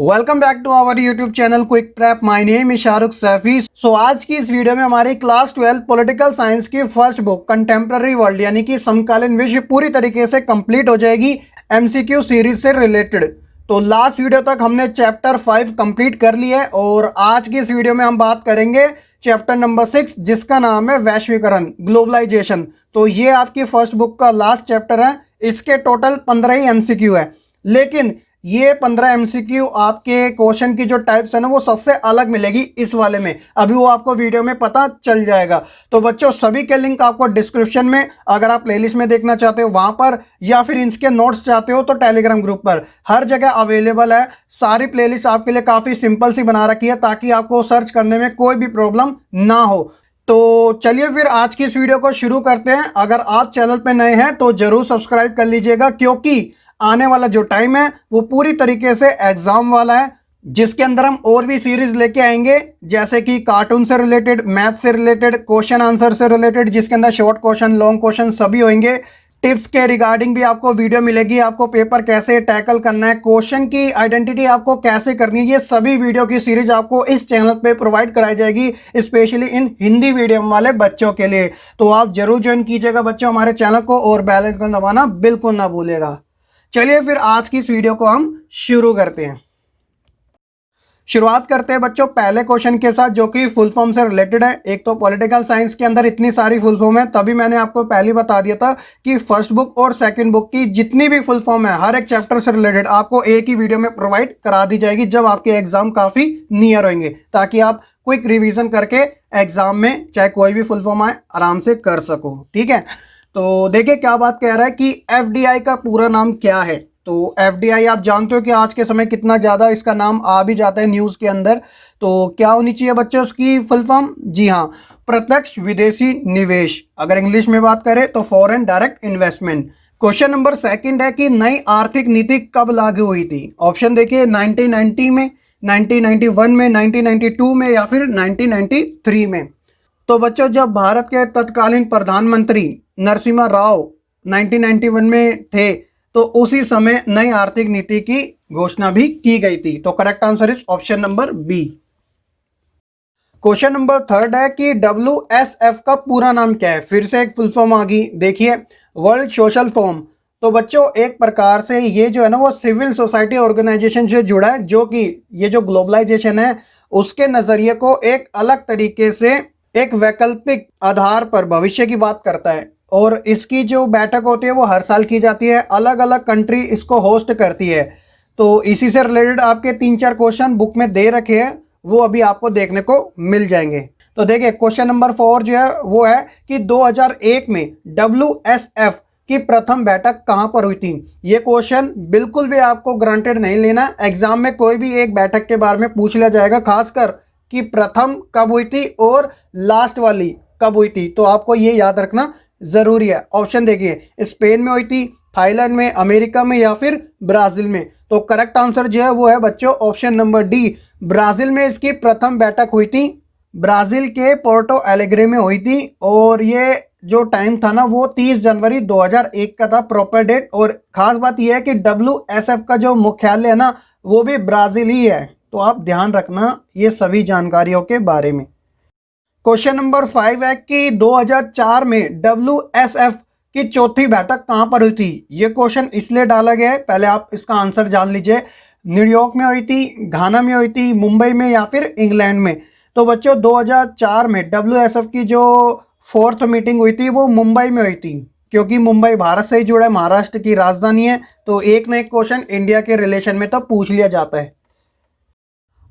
Welcome back to our YouTube channel quick prep. My name is Shahrukh Saifi. So आज की इस video में हमारी क्लास 12 पॉलिटिकल साइंस की फर्स्ट बुक कंटेम्प्रेरी वर्ल्ड यानी कि समकालीन विश्व पूरी तरीके से कंप्लीट हो जाएगी एमसीक्यू सीरीज से रिलेटेड। तो लास्ट वीडियो तक हमने चैप्टर 5 कंप्लीट कर लिया है और आज की इस वीडियो में हम बात करेंगे चैप्टर नंबर 6 जिसका नाम है वैश्वीकरण, ग्लोबलाइजेशन। तो ये आपकी फर्स्ट बुक का लास्ट चैप्टर है। इसके टोटल 15 ही एमसीक्यू है, लेकिन ये 15 एमसीक्यू आपके क्वेश्चन की जो टाइप्स है ना वो सबसे अलग मिलेगी इस वाले में। अभी वो आपको वीडियो में पता चल जाएगा। तो बच्चों सभी के लिंक आपको डिस्क्रिप्शन में, अगर आप प्लेलिस्ट में देखना चाहते हो वहां पर, या फिर इनके नोट्स चाहते हो तो टेलीग्राम ग्रुप पर, हर जगह अवेलेबल है। सारी प्लेलिस्ट आपके लिए काफ़ी सिंपल सी बना रखी है ताकि आपको सर्च करने में कोई भी प्रॉब्लम ना हो। तो चलिए फिर आज की इस वीडियो को शुरू करते हैं। अगर आप चैनल पर नए हैं तो जरूर सब्सक्राइब कर लीजिएगा, क्योंकि आने वाला जो टाइम है वो पूरी तरीके से एग्जाम वाला है, जिसके अंदर हम और भी सीरीज लेके आएंगे, जैसे कि कार्टून से रिलेटेड, मैथ से रिलेटेड, क्वेश्चन आंसर से रिलेटेड, जिसके अंदर शॉर्ट क्वेश्चन, लॉन्ग क्वेश्चन सभी होंगे। टिप्स के रिगार्डिंग भी आपको वीडियो मिलेगी, आपको पेपर कैसे टैकल करना है, क्वेश्चन की आइडेंटिटी आपको कैसे करनी है, ये सभी वीडियो की सीरीज आपको इस चैनल पे प्रोवाइड कराई जाएगी, स्पेशली इन हिंदी मीडियम वाले बच्चों के लिए। तो आप जरूर ज्वाइन कीजिएगा बच्चों हमारे चैनल को, और बेल आइकन दबाना बिल्कुल ना भूलिएगा। चलिए फिर आज की इस वीडियो को हम शुरू करते हैं। शुरुआत करते हैं बच्चों पहले क्वेश्चन के साथ, जो कि फुल फॉर्म से रिलेटेड है। एक तो पॉलिटिकल साइंस के अंदर इतनी सारी फुल फॉर्म है, तभी मैंने आपको पहले बता दिया था कि फर्स्ट बुक और सेकंड बुक की जितनी भी फुल फॉर्म है हर एक चैप्टर से रिलेटेड आपको एक ही वीडियो में प्रोवाइड करा दी जाएगी जब आपके एग्जाम काफी नियर होंगे, ताकि आप क्विक रिविजन करके एग्जाम में चाहे कोई भी फुल फॉर्म आए आराम से कर सको। ठीक है, तो देखिए क्या बात कह रहा है कि एफडीआई का पूरा नाम क्या है। तो एफडीआई आप जानते हो कि आज के समय कितना ज़्यादा इसका नाम आ भी जाता है न्यूज़ के अंदर। तो क्या होनी चाहिए बच्चों उसकी फुल फॉर्म? जी हाँ, प्रत्यक्ष विदेशी निवेश। अगर इंग्लिश में बात करें तो foreign direct investment. Question number second है कि नई आर्थिक नीति कब लागू हुई थी। ऑप्शन देखिए 1990 में, 1991 में, 1992 में, या फिर 1993 में। तो बच्चों जब भारत के तत्कालीन प्रधानमंत्री नरसिम्हा राव 1991 में थे, तो उसी समय नई आर्थिक नीति की घोषणा भी की गई थी। तो correct answer is option number B. Question number third है कि WSF का पूरा नाम क्या है। फिर से एक फुल फॉर्म आ गई, देखिए वर्ल्ड सोशल फॉर्म। तो बच्चों एक प्रकार से ये जो है ना वो सिविल सोसाइटी ऑर्गेनाइजेशन से जुड़ा है, जो कि ये जो ग्लोबलाइजेशन है उसके नजरिए को एक अलग तरीके से, एक वैकल्पिक आधार पर भविष्य की बात करता है। और इसकी जो बैठक होती है वो हर साल की जाती है, अलग अलग कंट्री इसको होस्ट करती है। तो इसी से रिलेटेड आपके 3-4 क्वेश्चन बुक में दे रखे हैं, वो अभी आपको देखने को मिल जाएंगे। तो देखिए क्वेश्चन नंबर 4 जो है वो है कि 2001 में WSF की प्रथम बैठक कहां पर हुई थी। ये क्वेश्चन बिल्कुल भी आपको ग्रांटेड नहीं लेना, एग्जाम में कोई भी एक बैठक के बारे में पूछ लिया जाएगा, खासकर कि प्रथम कब हुई थी और लास्ट वाली कब हुई थी। तो आपको ये याद रखना जरूरी है। ऑप्शन देखिए स्पेन में हुई थी, थाईलैंड में, अमेरिका में, या फिर ब्राजील में। तो करेक्ट आंसर जो है वो है बच्चों ऑप्शन नंबर डी, ब्राजील में इसकी प्रथम बैठक हुई थी। ब्राजील के पोर्टो एलेग्रे में हुई थी, और ये जो टाइम था ना वो 30 जनवरी 2001 का था प्रॉपर डेट। और खास बात यह है कि WSF का जो मुख्यालय है ना वो भी ब्राजील ही है। तो आप ध्यान रखना ये सभी जानकारियों के बारे में। क्वेश्चन नंबर 5 है कि 2004 में WSF की चौथी बैठक कहां पर हुई थी। ये क्वेश्चन इसलिए डाला गया है, पहले आप इसका आंसर जान लीजिए। न्यूयॉर्क में हुई थी, घाना में हुई थी, मुंबई में, या फिर इंग्लैंड में। तो बच्चों 2004 में WSF की जो 4th मीटिंग हुई थी वो मुंबई में हुई थी, क्योंकि मुंबई भारत से ही जुड़ा है, महाराष्ट्र की राजधानी है। तो एक ना एक क्वेश्चन इंडिया के रिलेशन में तो पूछ लिया जाता है।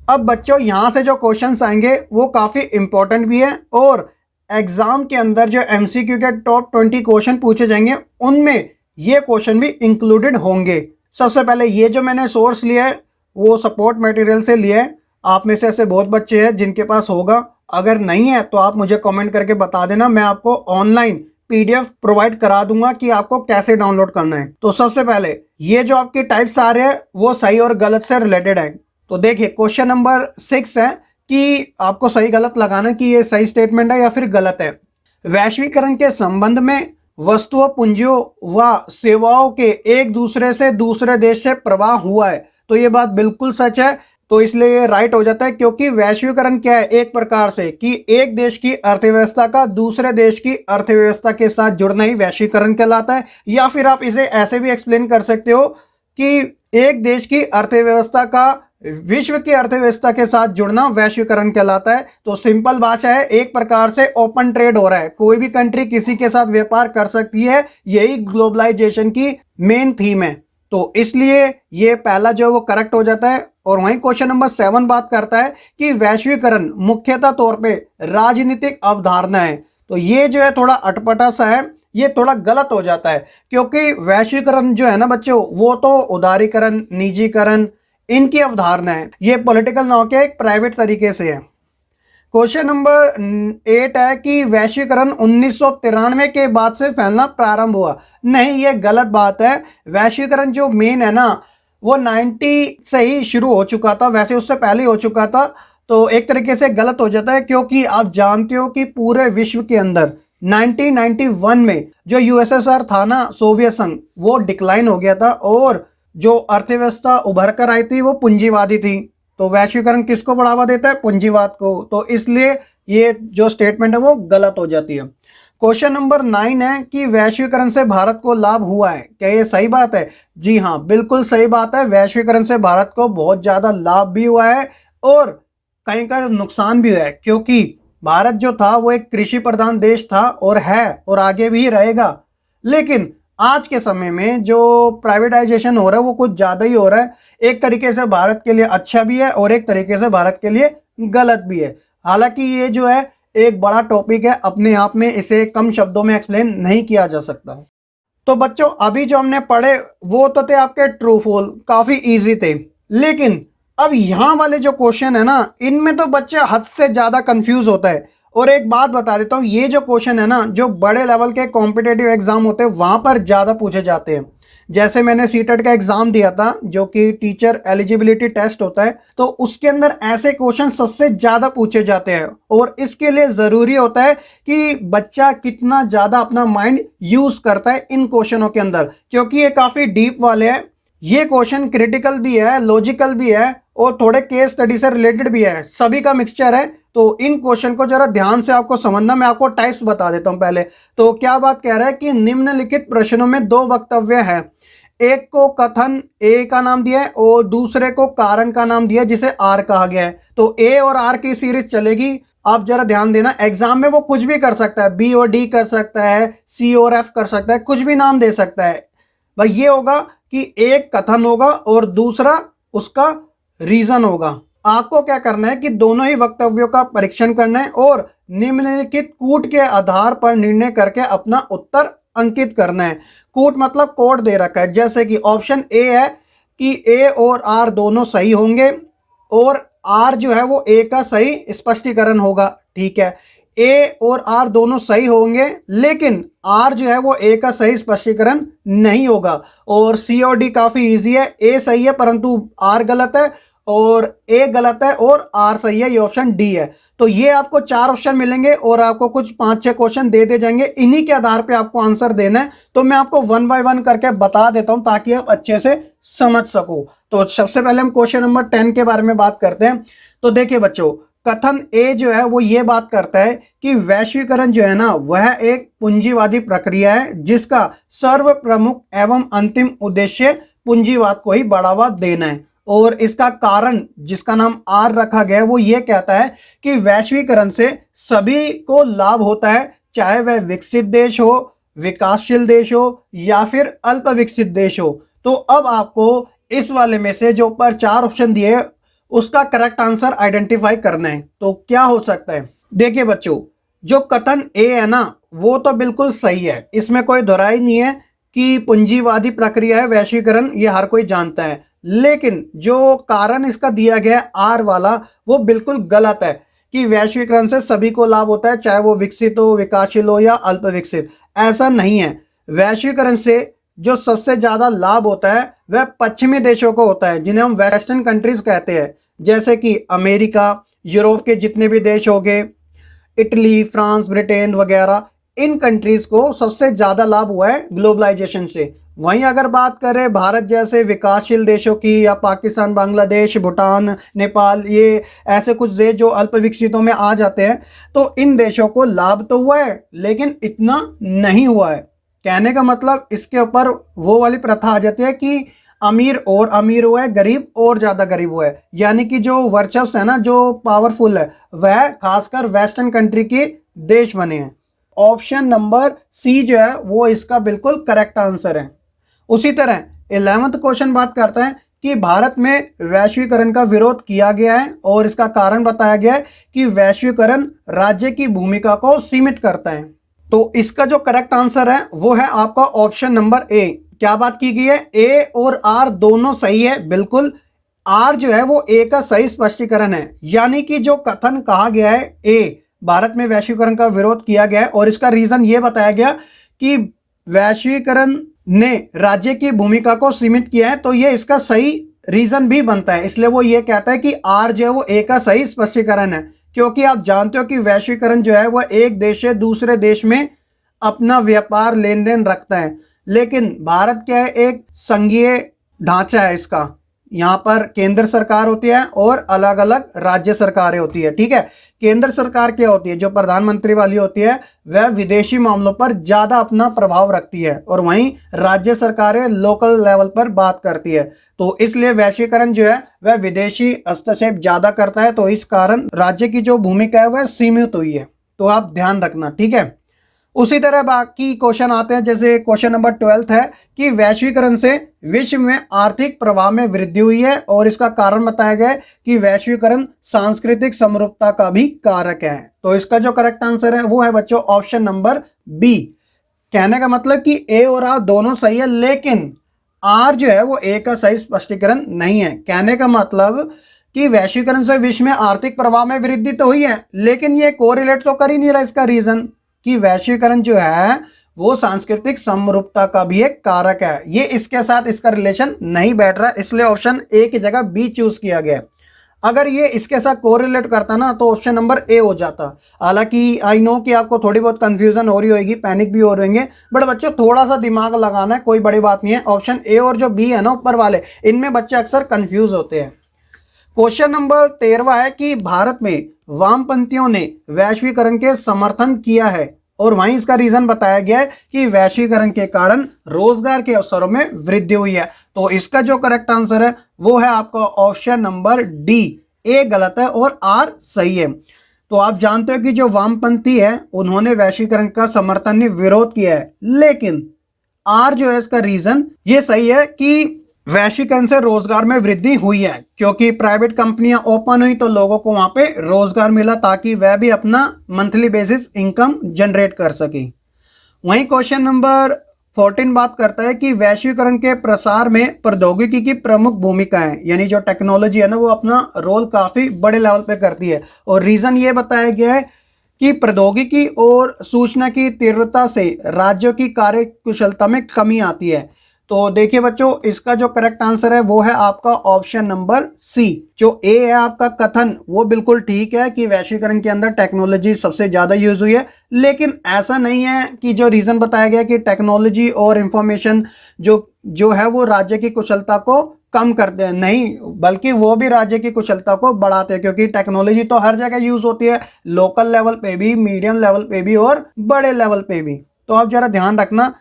अब बच्चों यहाँ से जो क्वेश्चंस आएंगे वो काफ़ी इंपॉर्टेंट भी है, और एग्जाम के अंदर जो एमसीक्यू के टॉप 20 क्वेश्चन पूछे जाएंगे उनमें ये क्वेश्चन भी इंक्लूडेड होंगे। सबसे पहले ये जो मैंने सोर्स लिया है वो सपोर्ट मटेरियल से लिया है। आप में से ऐसे बहुत बच्चे हैं जिनके पास होगा, अगर नहीं है तो आप मुझे कमेंट करके बता देना, मैं आपको ऑनलाइन PDF प्रोवाइड करा दूंगा कि आपको कैसे डाउनलोड करना है। तो सबसे पहले ये जो आपके टाइप्स आ रहे हैं वो सही और गलत से रिलेटेड है। तो देखिए क्वेश्चन नंबर 6 है कि आपको सही गलत लगाना कि ये सही स्टेटमेंट है या फिर गलत है। वैश्वीकरण के संबंध में वस्तुओं, पूंजियों व सेवाओं के एक दूसरे से दूसरे देश से प्रवाह हुआ है। तो ये बात बिल्कुल सच है। तो इसलिए ये राइट हो जाता है, क्योंकि वैश्वीकरण क्या है, एक प्रकार से कि एक देश की अर्थव्यवस्था का दूसरे देश की अर्थव्यवस्था के साथ जुड़ना ही वैश्वीकरण कहलाता है। या फिर आप इसे ऐसे भी एक्सप्लेन कर सकते हो कि एक देश की अर्थव्यवस्था का विश्व की अर्थव्यवस्था के साथ जुड़ना वैश्वीकरण कहलाता है। तो सिंपल भाषा है, एक प्रकार से ओपन ट्रेड हो रहा है, कोई भी कंट्री किसी के साथ व्यापार कर सकती है, यही ग्लोबलाइजेशन की मेन थीम है। तो इसलिए ये पहला जो है वो करेक्ट हो जाता है। और वहीं क्वेश्चन नंबर 7 बात करता है कि वैश्वीकरण मुख्यतः तौर पे राजनीतिक अवधारणा है। तो ये जो है थोड़ा अटपटा सा है, ये थोड़ा गलत हो जाता है, क्योंकि वैश्वीकरण जो है ना बच्चों, वो तो उदारीकरण, निजीकरण, इनकी अवधारणा है। ये पॉलिटिकल नॉ के एक प्राइवेट तरीके से है। क्वेश्चन नंबर 8 है कि वैश्वीकरण 1993 के बाद से फैलना प्रारंभ हुआ। नहीं, ये गलत बात है। वैश्वीकरण जो मेन है ना, वो 90 से ही शुरू हो चुका था, वैसे उससे पहले हो चुका था। तो एक तरीके से गलत हो जाता है, क्योंकि आप जानते हो कि पूरे विश्व के अंदर 1991 में जो यूएसएसआर था ना, सोवियत संघ, वो डिक्लाइन हो गया था और जो अर्थव्यवस्था उभर कर आई थी वो पूंजीवादी थी। तो वैश्वीकरण किसको बढ़ावा देता है? पूंजीवाद को। तो इसलिए ये जो स्टेटमेंट है वो गलत हो जाती है। क्वेश्चन नंबर 9 है कि वैश्वीकरण से भारत को लाभ हुआ है, क्या ये सही बात है? जी हाँ, बिल्कुल सही बात है। वैश्वीकरण से भारत को बहुत ज्यादा लाभ भी हुआ है और कहीं का नुकसान भी हुआ है, क्योंकि भारत जो था वो एक कृषि प्रधान देश था और है और आगे भी रहेगा। लेकिन आज के समय में जो प्राइवेटाइजेशन हो रहा है वो कुछ ज़्यादा ही हो रहा है। एक तरीके से भारत के लिए अच्छा भी है और एक तरीके से भारत के लिए गलत भी है। हालांकि ये जो है एक बड़ा टॉपिक है अपने आप में, इसे कम शब्दों में एक्सप्लेन नहीं किया जा सकता। तो बच्चों, अभी जो हमने पढ़े वो तो थे आपके ट्रू फॉल, काफ़ी ईजी थे। लेकिन अब यहाँ वाले जो क्वेश्चन है ना, इनमें तो बच्चे हद से ज़्यादा कंफ्यूज होता है। और एक बात बता देता हूँ, ये जो क्वेश्चन है ना, जो बड़े लेवल के कॉम्पिटेटिव एग्जाम होते हैं वहाँ पर ज़्यादा पूछे जाते हैं। जैसे मैंने सीटेट का एग्जाम दिया था, जो कि टीचर एलिजिबिलिटी टेस्ट होता है, तो उसके अंदर ऐसे क्वेश्चन सबसे ज़्यादा पूछे जाते हैं। और इसके लिए ज़रूरी होता है कि बच्चा कितना ज़्यादा अपना माइंड यूज़ करता है इन क्वेश्चनों के अंदर, क्योंकि ये काफ़ी डीप वाले हैं। ये क्वेश्चन क्रिटिकल भी है, लॉजिकल भी है और थोड़े केस स्टडी से रिलेटेड भी है, सभी का मिक्सचर है। तो इन क्वेश्चन को जरा ध्यान से आपको समझना। मैं आपको टाइप्स बता देता हूं पहले। तो क्या बात कह रहा है कि निम्नलिखित प्रश्नों में दो वक्तव्य है, एक को कथन ए का नाम दिया है और दूसरे को कारण का नाम दिया है जिसे आर कहा गया है। तो ए और आर की सीरीज चलेगी। आप जरा ध्यान देना, एग्जाम में वो कुछ भी कर सकता है, बी और डी कर सकता है, सी और एफ कर सकता है, कुछ भी नाम दे सकता है। भाई ये होगा कि एक कथन होगा और दूसरा उसका रीजन होगा। आपको क्या करना है कि दोनों ही वक्तव्यों का परीक्षण करना है और निम्नलिखित कूट के आधार पर निर्णय करके अपना उत्तर अंकित करना है। कूट मतलब कोड दे रखा है, जैसे कि ऑप्शन ए है कि ए और आर दोनों सही होंगे और आर जो है वो ए का सही स्पष्टीकरण होगा। ठीक है, ए और आर दोनों सही होंगे, लेकिन आर जो है वो ए का सही स्पष्टीकरण नहीं होगा। और सी और डी काफ़ी इजी है, ए सही है परंतु आर गलत है और ए गलत है और आर सही है, ये ऑप्शन डी है। तो ये आपको 4 ऑप्शन मिलेंगे और आपको कुछ 5-6 क्वेश्चन दे जाएंगे, इन्हीं के आधार पे आपको आंसर देना है। तो मैं आपको 1 बाय 1 करके बता देता हूं ताकि आप अच्छे से समझ सको। तो सबसे पहले हम क्वेश्चन नंबर 10 के बारे में बात करते हैं। तो देखिए बच्चों, कथन ए जो है वो ये बात करता है कि वैश्वीकरण जो है ना वह एक पूंजीवादी प्रक्रिया है जिसका सर्व प्रमुख एवं अंतिम उद्देश्य पूंजीवाद को ही बढ़ावा देना है। और इसका कारण जिसका नाम आर रखा गया है वो ये कहता है कि वैश्वीकरण से सभी को लाभ होता है, चाहे वह विकसित देश हो, विकासशील देश हो या फिर अल्प विकसित देश हो। तो अब आपको इस वाले में से जो ऊपर 4 ऑप्शन दिए उसका करेक्ट आंसर आइडेंटिफाई करना है। तो क्या हो सकता है? देखिए बच्चों, जो कथन ए है ना वो तो बिल्कुल सही है, इसमें कोई दोहराई नहीं है कि पूंजीवादी प्रक्रिया है वैश्वीकरण, ये हर कोई जानता है। लेकिन जो कारण इसका दिया गया है आर वाला, वो बिल्कुल गलत है कि वैश्वीकरण से सभी को लाभ होता है, चाहे वो विकसित हो, विकासशील हो या अल्प विकसित। ऐसा नहीं है। वैश्वीकरण से जो सबसे ज़्यादा लाभ होता है वह पश्चिमी देशों को होता है, जिन्हें हम वेस्टर्न कंट्रीज कहते हैं, जैसे कि अमेरिका, यूरोप के जितने भी देश हो गए, इटली, फ्रांस, ब्रिटेन वगैरह, इन कंट्रीज को सबसे ज़्यादा लाभ हुआ है ग्लोबलाइजेशन से। वहीं अगर बात करें भारत जैसे विकासशील देशों की या पाकिस्तान, बांग्लादेश, भूटान, नेपाल, ये ऐसे कुछ देश जो अल्प विकसितों में आ जाते हैं, तो इन देशों को लाभ तो हुआ है लेकिन इतना नहीं हुआ है। कहने का मतलब इसके ऊपर वो वाली प्रथा आ जाती है कि अमीर और अमीर हुआ है, गरीब और ज़्यादा गरीब हुआ है। यानी कि जो वर्चस्व है ना, जो पावरफुल है, वह खासकर वेस्टर्न कंट्री के देश बने हैं। ऑप्शन नंबर सी जो है वो इसका बिल्कुल करेक्ट आंसर है। उसी तरह 11वां क्वेश्चन बात करते हैं कि भारत में वैश्वीकरण का विरोध किया गया है और इसका कारण बताया गया है कि वैश्वीकरण राज्य की भूमिका को सीमित करता है। तो इसका जो करेक्ट आंसर है वो है आपका ऑप्शन नंबर ए। क्या बात की गई है? ए और आर दोनों सही है, बिल्कुल। आर जो है वो ए का सही स्पष्टीकरण है। यानी कि जो कथन कहा गया है ए, भारत में वैश्वीकरण का विरोध किया गया है और इसका रीजन ये बताया गया कि वैश्वीकरण ने राज्य की भूमिका को सीमित किया है, तो ये इसका सही रीजन भी बनता है। इसलिए वो ये कहता है कि आर जो है वो ए का सही स्पष्टीकरण है, क्योंकि आप जानते हो कि वैश्वीकरण जो है वह एक देश से दूसरे देश में अपना व्यापार लेन देन रखता है। लेकिन भारत क्या है, एक संघीय ढांचा है इसका। यहाँ पर केंद्र सरकार होती है और अलग अलग राज्य सरकारें होती है। ठीक है, केंद्र सरकार क्या होती है, जो प्रधानमंत्री वाली होती है, वह विदेशी मामलों पर ज्यादा अपना प्रभाव रखती है और वहीं राज्य सरकारें लोकल लेवल पर बात करती है। तो इसलिए वैश्वीकरण जो है वह विदेशी हस्तक्षेप ज्यादा करता है, तो इस कारण राज्य की जो भूमिका है वह सीमित हुई है। तो आप ध्यान रखना, ठीक है। उसी तरह बाकी क्वेश्चन आते हैं, जैसे क्वेश्चन नंबर 12 है कि वैश्वीकरण से विश्व में आर्थिक प्रभाव में वृद्धि हुई है और इसका कारण बताया गया है कि वैश्वीकरण सांस्कृतिक समरूपता का भी कारक है। तो इसका जो करेक्ट आंसर है वो है बच्चों ऑप्शन नंबर बी। कहने का मतलब कि ए और आर दोनों सही है, लेकिन आर जो है वो ए का सही स्पष्टीकरण नहीं है। कहने का मतलब कि वैश्वीकरण से विश्व में आर्थिक प्रभाव में वृद्धि तो हुई है, लेकिन ये कोरिलेट तो कर ही नहीं रहा इसका रीजन कि वैश्वीकरण जो है वो सांस्कृतिक समरूपता का भी एक कारक है। ये इसके साथ इसका रिलेशन नहीं बैठ रहा, इसलिए ऑप्शन ए की जगह बी चूज किया गया। अगर ये इसके साथ कोरिलेट करता ना तो ऑप्शन नंबर ए हो जाता। हालांकि आई नो कि आपको थोड़ी बहुत कंफ्यूजन हो रही होगी, पैनिक भी हो रहे होंगे, बट बच्चों थोड़ा सा दिमाग लगाना है, कोई बड़ी बात नहीं है। ऑप्शन ए और जो बी है ना ऊपर वाले, इनमें बच्चे अक्सर कंफ्यूज होते हैं। क्वेश्चन नंबर 13 है कि भारत में वामपंथियों ने वैश्वीकरण के समर्थन किया है और वहीं इसका रीजन बताया गया है कि वैश्वीकरण के कारण रोजगार के अवसरों में वृद्धि हुई है। तो इसका जो करेक्ट आंसर है वो है आपका ऑप्शन नंबर डी। ए गलत है और आर सही है। तो आप जानते हो कि जो वामपंथी है उन्होंने वैश्वीकरण का समर्थन नहीं, विरोध किया है, लेकिन आर जो है इसका रीजन ये सही है कि वैश्वीकरण से रोजगार में वृद्धि हुई है, क्योंकि प्राइवेट कंपनियां ओपन हुई तो लोगों को वहां पे रोजगार मिला ताकि वह भी अपना मंथली बेसिस इनकम जनरेट कर सके। वहीं क्वेश्चन नंबर 14 बात करता है कि वैश्वीकरण के प्रसार में प्रौद्योगिकी की प्रमुख भूमिका है, यानी जो टेक्नोलॉजी है ना वो अपना रोल काफी बड़े लेवल पे करती है। और रीजन ये बताया गया है कि प्रौद्योगिकी और सूचना की तीव्रता से राज्यों की कार्य कुशलता में कमी आती है। तो देखिए बच्चों, इसका जो करेक्ट आंसर है वो है आपका ऑप्शन नंबर सी। जो ए है आपका कथन वो बिल्कुल ठीक है कि वैश्वीकरण के अंदर टेक्नोलॉजी सबसे ज्यादा यूज हुई है, लेकिन ऐसा नहीं है कि जो रीजन बताया गया कि टेक्नोलॉजी और इंफॉर्मेशन जो है वो राज्य की कुशलता को कम करते हैं, नहीं, बल्कि वो भी राज्य की कुशलता को बढ़ाते हैं, क्योंकि टेक्नोलॉजी तो हर जगह यूज होती है, लोकल लेवल पे भी, मीडियम लेवल पे भी और बड़े लेवल पे भी। तो आप जरा ध्यान रखना।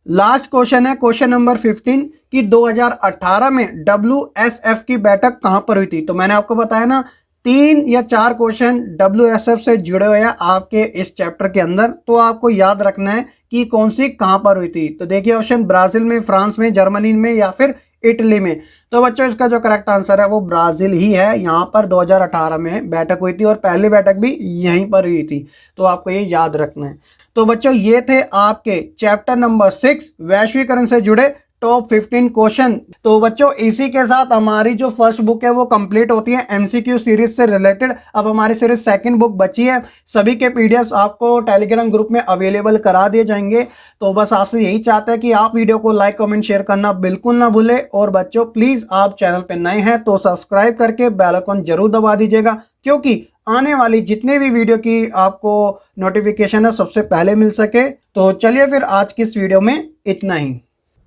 लास्ट क्वेश्चन है क्वेश्चन नंबर 15 कि 2018 में WSF की बैठक कहां पर हुई थी। तो मैंने आपको बताया ना 3 या 4 क्वेश्चन WSF से जुड़े हुए हैं आपके इस चैप्टर के अंदर, तो आपको याद रखना है कि कौन सी कहां पर हुई थी। तो देखिए ऑप्शन ब्राजील में, फ्रांस में, जर्मनी में या फिर इटली में। तो बच्चों इसका जो करेक्ट आंसर है वो ब्राजील ही है। यहाँ पर 2018 में बैठक हुई थी और पहली बैठक भी यहीं पर हुई थी, तो आपको ये याद रखना है। तो बच्चों ये थे आपके चैप्टर नंबर 6 वैश्वीकरण से जुड़े टॉप 15 क्वेश्चन। तो बच्चों इसी के साथ हमारी जो फर्स्ट बुक है वो कंप्लीट होती है एमसीक्यू सीरीज से रिलेटेड। अब हमारी सीरीज सेकंड बुक बची है, सभी के पीडीएफ आपको टेलीग्राम ग्रुप में अवेलेबल करा दिए जाएंगे। तो बस आपसे यही चाहते हैं कि आप वीडियो को लाइक कमेंट शेयर करना बिल्कुल ना भूले। और बच्चों प्लीज आप चैनल पर नए हैं तो सब्सक्राइब करके बेल आइकन जरूर दबा दीजिएगा, क्योंकि आने वाली जितने भी वीडियो की आपको नोटिफिकेशन है सबसे पहले मिल सके। तो चलिए फिर आज की इस वीडियो में इतना ही।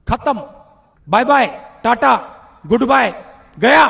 खत्म, bye bye, tata, goodbye, गया।